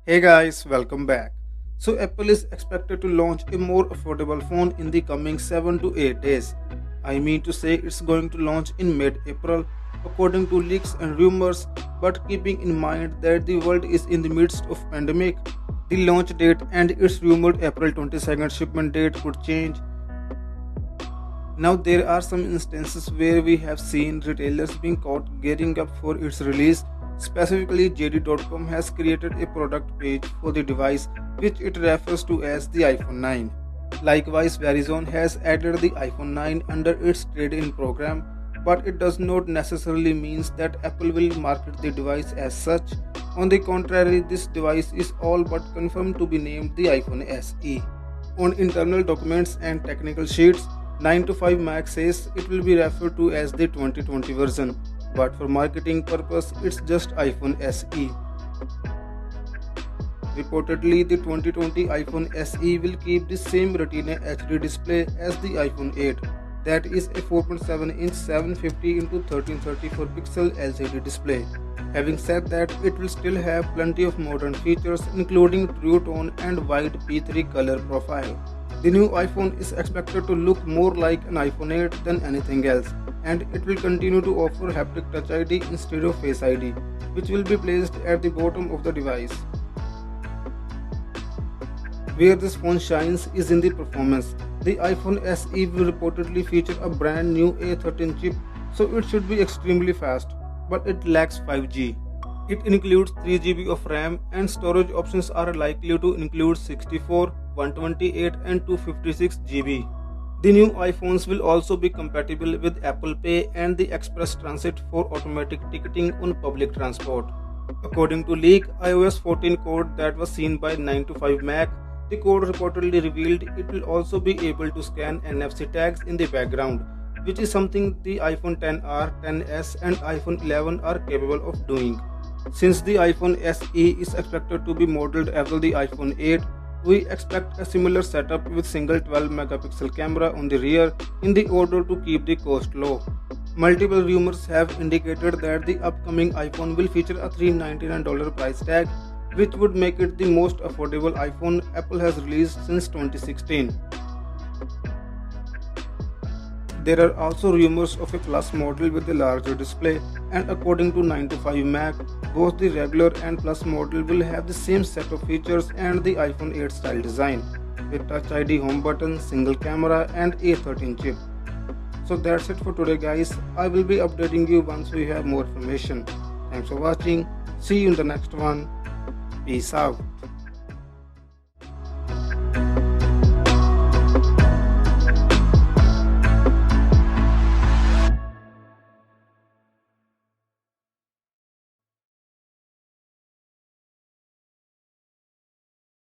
Hey guys, welcome back. So Apple is expected to launch a more affordable phone in the coming 7 to 8 days. I mean to say it's going to launch in mid-April according to leaks and rumors, but keeping in mind that the world is in the midst of pandemic, the launch date and its rumored April 22nd shipment date could change. Now, there are some instances where we have seen retailers being caught gearing up for its release. Specifically, JD.com has created a product page for the device, which it refers to as the iPhone 9. Likewise, Verizon has added the iPhone 9 under its trade-in program, but it does not necessarily mean that Apple will market the device as such. On the contrary, this device is all but confirmed to be named the iPhone SE. On internal documents and technical sheets, 9 to 5 Mac says it will be referred to as the 2020 version, but for marketing purpose it's just iPhone SE. Reportedly, the 2020 iPhone SE will keep the same Retina HD display as the iPhone 8, that is a 4.7-inch 750 x 1334 pixel LCD display. Having said that, it will still have plenty of modern features including True Tone and wide P3 color profile. The new iPhone is expected to look more like an iPhone 8 than anything else, and it will continue to offer haptic Touch ID instead of Face ID, which will be placed at the bottom of the device. Where this phone shines is in the performance. The iPhone SE will reportedly feature a brand new A13 chip, so it should be extremely fast, but it lacks 5G. It includes 3 GB of RAM, and storage options are likely to include 64, 128 and 256 GB. The new iPhones will also be compatible with Apple Pay and the Express Transit for automatic ticketing on public transport. According to leak iOS 14 code that was seen by 9 to 5 Mac, the code reportedly revealed it will also be able to scan NFC tags in the background, which is something the iPhone XR, XS and iPhone 11 are capable of doing. Since the iPhone SE is expected to be modeled after the iPhone 8, we expect a similar setup with single 12-megapixel camera on the rear in the order to keep the cost low. Multiple rumors have indicated that the upcoming iPhone will feature a $399 price tag, which would make it the most affordable iPhone Apple has released since 2016. There are also rumors of a Plus model with a larger display, and according to 9 to 5 Mac, both the regular and Plus model will have the same set of features and the iPhone 8 style design, with Touch ID home button, single camera and A13 chip. So that's it for today guys. I will be updating you once we have more information. Thanks for watching. See you in the next one. Peace out.